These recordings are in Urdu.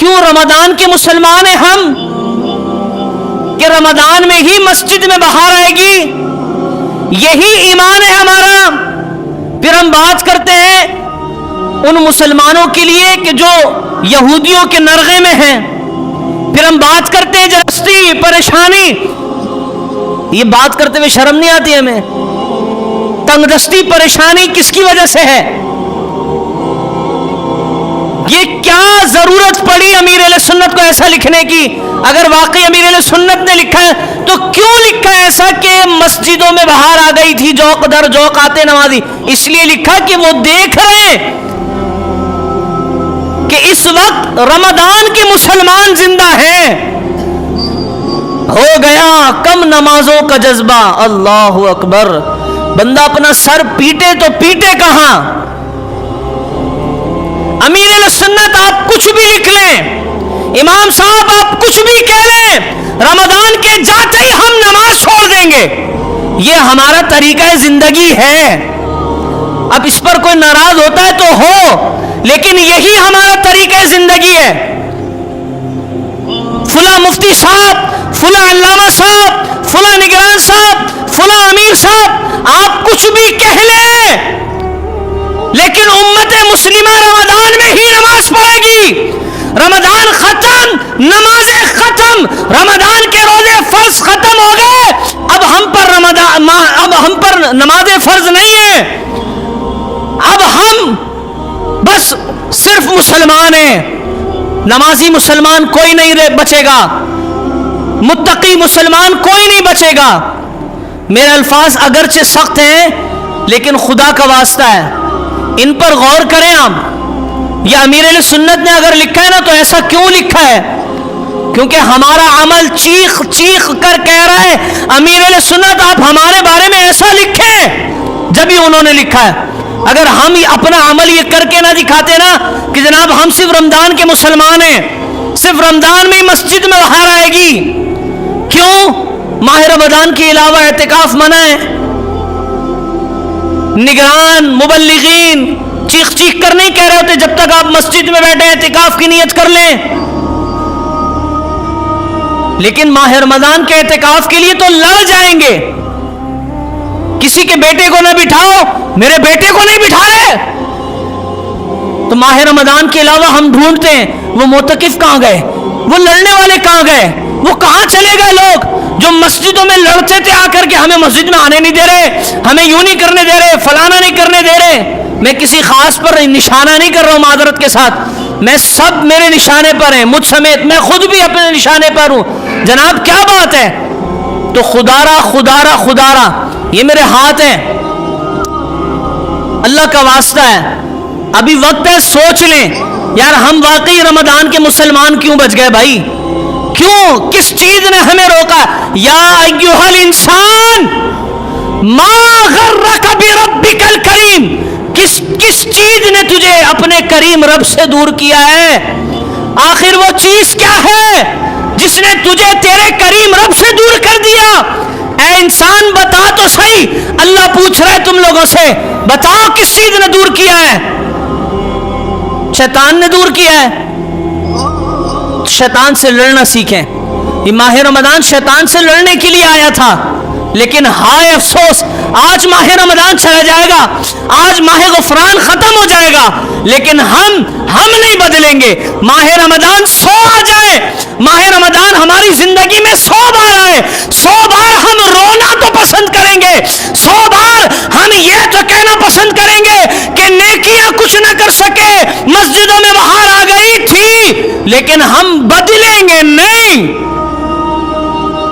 کیوں رمضان کے مسلمان ہیں ہم کہ رمضان میں ہی مسجد میں بہار آئے گی؟ یہی ایمان ہے ہمارا۔ پھر ہم بات کرتے ہیں ان مسلمانوں کے لیے کہ جو یہودیوں کے نرغے میں ہیں، پھر ہم بات کرتے ہیں جستی پریشانی۔ یہ بات کرتے ہوئے شرم نہیں آتی ہمیں؟ تنگ دستی پریشانی کس کی وجہ سے ہے؟ یہ کیا ضرورت پڑی امیر اہل سنت کو ایسا لکھنے کی؟ اگر واقعی امیر اہل سنت نے لکھا ہے تو کیوں لکھا ہے ایسا کہ مسجدوں میں بہار آ گئی تھی، جوق در جوق آتے نمازی؟ اس لیے لکھا کہ وہ دیکھ رہے ہیں کہ اس وقت رمضان کے مسلمان زندہ ہیں۔ ہو گیا کم نمازوں کا جذبہ، اللہ اکبر۔ بندہ اپنا سر پیٹے تو پیٹے کہاں؟ امیر اہل سنت آپ کچھ بھی لکھ لیں، امام صاحب آپ کچھ بھی کہہ لیں، رمضان کے جاتے ہی ہم نماز چھوڑ دیں گے، یہ ہمارا طریقہ زندگی ہے۔ اب اس پر کوئی ناراض ہوتا ہے تو ہو، لیکن یہی ہمارا طریقہ زندگی ہے۔ فلاں مفتی صاحب، فلاں علامہ صاحب، فلاں نگران صاحب، فلاں امیر صاحب آپ کچھ بھی کہہ لیں، لیکن امت مسلمہ رمضان میں ہی نماز پڑھے گی۔ رمضان ختم، نمازیں ختم، رمضان کے روزے فرض ختم ہو گئے، اب ہم پر نمازیں فرض نہیں ہیں، اب ہم بس صرف مسلمان ہیں۔ نمازی مسلمان کوئی نہیں بچے گا، متقی مسلمان کوئی نہیں بچے گا۔ میرے الفاظ اگرچہ سخت ہیں لیکن خدا کا واسطہ ہے، ان پر غور کریں آپ۔ یہ امیر اہل سنت نے اگر لکھا ہے نا تو ایسا کیوں لکھا ہے؟ کیونکہ ہمارا عمل چیخ چیخ کر کہہ رہا ہے امیر اہل سنت آپ ہمارے بارے میں ایسا لکھیں، جب ہی انہوں نے لکھا ہے۔ اگر ہم اپنا عمل یہ کر کے نہ دکھاتے نا کہ جناب ہم صرف رمضان کے مسلمان ہیں، صرف رمضان میں مسجد میں بہار آئے گی، کیوں؟ ماہ رمضان کے علاوہ اعتکاف منع ہے۔ نگران مبلغین چیخ چیخ کر نہیں کہہ رہے ہوتے جب تک آپ مسجد میں بیٹھے اعتکاف کی نیت کر لیں، لیکن ماہ رمضان کے اعتکاف کے لیے تو لڑ جائیں گے۔ کسی کے بیٹے کو نہ بٹھاؤ، میرے بیٹے کو نہیں بٹھا رہے، تو ماہ رمضان کے علاوہ ہم ڈھونڈتے ہیں وہ معتکف کہاں گئے، وہ لڑنے والے کہاں گئے، وہ کہاں چلے گئے لوگ جو مسجدوں میں لڑتے تھے آ کر کے ہمیں مسجد میں آنے نہیں دے رہے، ہمیں یوں نہیں کرنے دے رہے، فلانا نہیں کرنے دے رہے۔ میں کسی خاص پر نشانہ نہیں کر رہا ہوں معذرت کے ساتھ، میں سب میرے نشانے پر ہیں، مجھ سمیت، میں خود بھی اپنے نشانے پر ہوں۔ جناب کیا بات ہے؟ تو خدارا خدارا خدارا یہ میرے ہاتھ ہیں، اللہ کا واسطہ ہے، ابھی وقت ہے، سوچ لیں یار ہم واقعی رمضان کے مسلمان کیوں بچ گئے بھائی؟ کیوں؟ کس چیز نے ہمیں روکا؟ یا ایھا الانسان ما غرک بربک الکریم، کس چیز نے تجھے اپنے کریم رب سے دور کیا ہے؟ آخر وہ چیز کیا ہے جس نے تجھے تیرے کریم رب سے دور کر دیا؟ اے انسان بتا تو صحیح، اللہ پوچھ رہا ہے تم لوگوں سے، بتاؤ کس چیز نے دور کیا ہے؟ شیطان نے دور کیا ہے۔ شیطان سے لڑنا سیکھیں۔ یہ ماہ رمضان شیطان سے لڑنے کے لیے آیا تھا، لیکن ہائے افسوس آج ماہ رمضان چلا جائے گا، آج ماہ غفران ختم ہو جائے گا، لیکن ہم نہیں بدلیں گے۔ ماہ رمضان 100 آ جائے، ماہ رمضان ہماری زندگی میں 100 بار آئے، 100 بار ہم رونا تو پسند کریں گے، 100 بار ہم یہ تو کہنا پسند کریں گے کہ نیکیاں کچھ نہ کر سکے، مسجدوں میں بہار آ گئی تھی، لیکن ہم بدلیں گے نہیں۔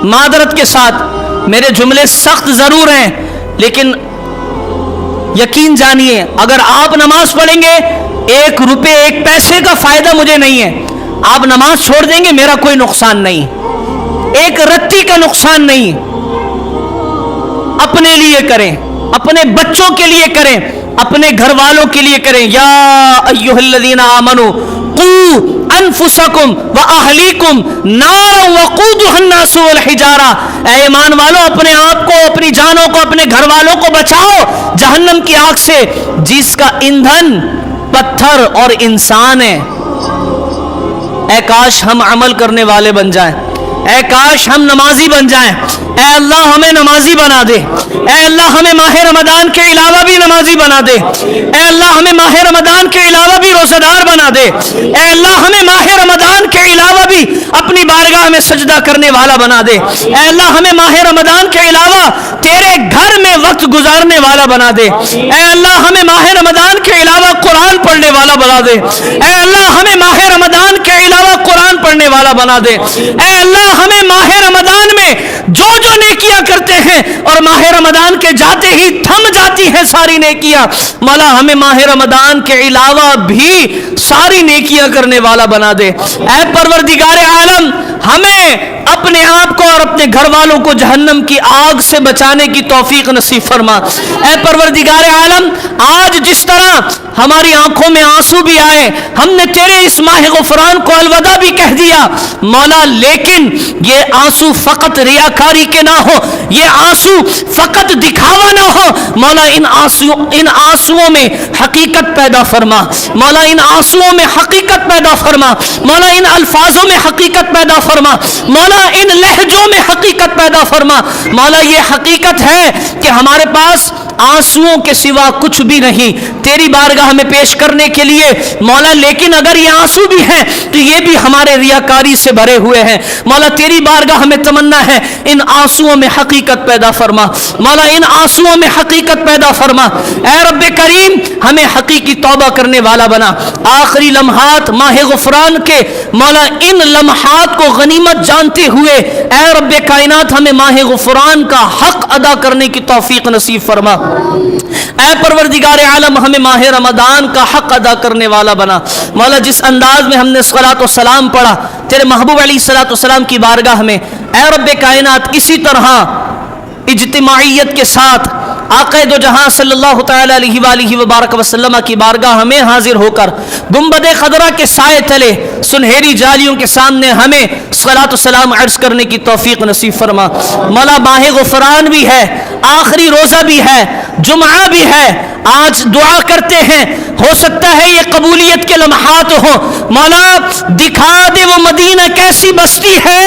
معذرت کے ساتھ میرے جملے سخت ضرور ہیں، لیکن یقین جانیے اگر آپ نماز پڑھیں گے 1 روپے 1 پیسے کا فائدہ مجھے نہیں ہے، آپ نماز چھوڑ دیں گے میرا کوئی نقصان نہیں، 1 رتی کا نقصان نہیں۔ اپنے لیے کریں، اپنے بچوں کے لیے کریں، اپنے گھر والوں کے لیے کریں۔ یا ایھا الذین آمنوا قوا انفسکم واہلیکم نارا وقودھا الناس والحجارہ، اے ایمان والو اپنے آپ کو، اپنی جانوں کو، اپنے گھر والوں کو بچاؤ جہنم کی آگ سے جس کا ایندھن پتھر اور انسان ہے۔ اے کاش ہم عمل کرنے والے بن جائیں، اے کاش ہم نمازی بن جائیں۔ اے اللہ ہمیں نمازی بنا دے، اے اللہ ہمیں ماہ رمضان کے علاوہ بھی نمازی بنا دے، اے اللہ ہمیں ماہ رمضان کے علاوہ بھی روزہ دار بنا دے، اے اللہ ہمیں ماہ رمضان کے علاوہ بھی اپنی بارگاہ میں سجدہ کرنے والا بنا دے، اے اللہ ہمیں ماہ رمضان کے علاوہ تیرے گھر میں وقت گزارنے والا بنا دے، اے اللہ ہمیں ماہ رمضان کے علاوہ قرآن پڑھنے والا بنا دے، اے اللہ ہمیں ماہ رمضان کے علاوہ قرآن پڑھنے والا بنا دے، اے اللہ ہمیں ماہ رمضان میں جو نیکیاں کرتے ہیں اور ماہ رمضان کے جاتے ہی تھم جاتی ہیں ساری نیکیاں، مولا ہمیں ماہ رمضان کے علاوہ بھی ساری نیکیاں کرنے والا بنا دے۔ اے پروردگار عالم ہمیں اپنے آپ کو اور اپنے گھر والوں کو جہنم کی آگ سے بچانے کی توفیق نصیب فرما۔ اے پروردگار عالم آج جس طرح ہماری آنکھوں میں آنسو بھی آئے، ہم نے تیرے اس ماہ غفران کو الوداع بھی کہہ دیا مولا، لیکن یہ آنسو فقط ریاکاری کے نہ ہو، یہ آنسو فقط دکھاوا نہ ہو مولا، ان آنسوؤں میں حقیقت پیدا فرما مولا، ان آنسوؤں میں حقیقت پیدا فرما مولا، ان الفاظوں میں حقیقت پیدا فرما مولا، ان لہجوں میں حقیقت پیدا فرما مولا۔ یہ حقیقت ہے کہ ہمارے پاس آنسوؤں کے سوا کچھ بھی نہیں تیری بارگاہ میں پیش کرنے کے لیے مولا، لیکن اگر یہ آنسو بھی ہیں تو یہ بھی ہمارے ریاکاری سے بھرے ہوئے ہیں مولا۔ تیری بارگاہ میں تمنا ہے ان آنسوؤں میں حقیقت پیدا فرما مولا، ان آنسوؤں میں حقیقت پیدا فرما۔ اے رب کریم ہمیں حقیقی توبہ کرنے والا بنا۔ آخری لمحات ماہ غفران کے مولا، ان لمحات کو غنیمت جانتے ہوئے اے رب کائنات ہمیں ماہ غفران کا حق ادا کرنے کی توفیق نصیب فرما۔ اے پروردگار عالم ہمیں ماہ رمضان کا حق ادا کرنے والا بنا مولا۔ جس انداز میں ہم نے صلاۃ و سلام پڑھا تیرے محبوب علیہ الصلاۃ والسلام کی بارگاہ میں، اے رب کائنات اسی طرح اجتماعیت کے ساتھ آقا دو جہاں صلی اللہ تعالی علیہ وآلہ وبارک وسلم کی بارگاہ ہمیں حاضر ہو کر گنبد خضرا کے سائے تلے سنہری جالیوں کے سامنے ہمیں صلاۃ و سلام عرض کرنے کی توفیق نصیب فرما مولا۔ ماہ غفران بھی ہے، آخری روزہ بھی ہے، جمعہ بھی ہے، آج دعا کرتے ہیں ہو سکتا ہے یہ قبولیت کے لمحات ہو مولا۔ دکھا دے وہ مدینہ کیسی بستی ہے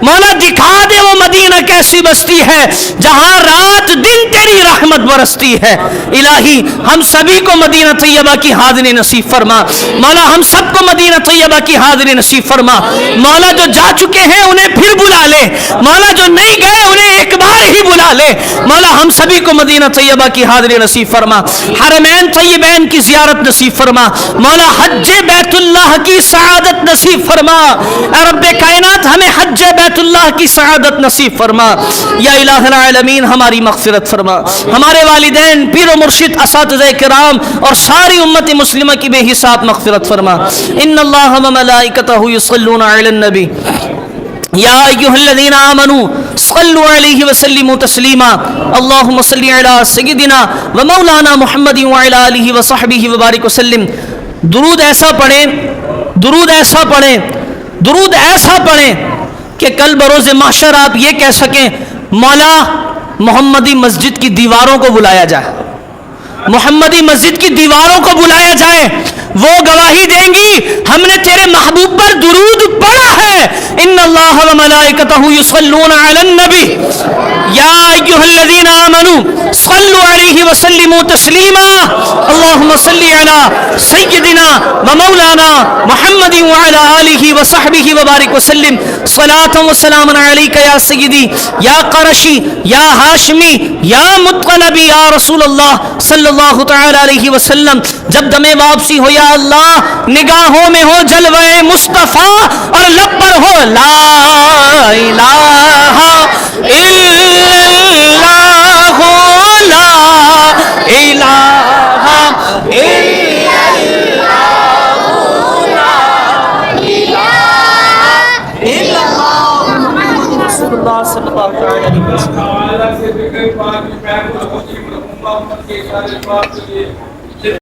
مولا، دکھا دے وہ مدینہ کیسی بستی ہے جہاں رات دن تیری رحمت برستی ہے۔ الہی ہم سبھی کو مدینہ طیبہ کی حاضری نصیب فرما مولا، ہم سب کو مدینہ طیبہ کی حاضری نصیب فرما مولا۔ جو جا چکے ہیں انہیں پھر بلا لے مولا، جو نہیں گئے انہیں ایک بار ہی بلا لے مولا۔ ہم سبھی کو مدینہ طیبہ کی حاضری نصیب فرما، حرمین طیبین کی زیارت نصیب فرما مولا، حج بیت اللہ کی سعادت نصیب فرما۔ اے رب کائنات ہمیں حج بیت اللہ کی سعادت نصیب فرما۔ یا الہ العالمین ہماری مغفرت فرما، ہمارے والدین، پیر و مرشد، اساتذہ کرام اور ساری امت مسلمہ کی بے حساب مغفرت فرما۔ ان اللہ و ملائکتہ یصلون علی النبی یا ایھا الذین آمنوا صلوا علیہ وسلموا تسلیما اللہم صل علی سیدنا و مولانا محمد وعلی آلہ وصحبہ وبارک وسلم۔ درود ایسا پڑھیں، درود ایسا پڑھیں، درود ایسا پڑھیں کہ کل بروز محشر آپ یہ کہہ سکیں مولا محمدی مسجد کی دیواروں کو بلایا جائے، محمدی مسجد کی دیواروں کو بلایا جائے، وہ گواہی دیں گی ہم نے تیرے محبوب پر درود پڑھا ہے۔ ان اللہ و ملائکتہ یصلون علی النبی یا ایھا الذین آمنوا صلوا علیہ وسلموا تسلیما اللہم صل علی سیدنا و مولانا محمد وعلی آلہ وصحبہ وبارک وسلم۔ صلاۃ و سلام علیک یا سیدی یا قرشی یا ہاشمی یا مطلبی یا رسول اللہ صلی اللہ تعالی علیہ وسلم۔ جب دم واپسی ہو یا اللہ نگاہوں میں ہو جلوہ مصطفیٰ اور لب پر ہو لا الہ الا اللہ لا الہ الا اللہ محمد رسول اللہ صلی اللہ علیہ وسلم۔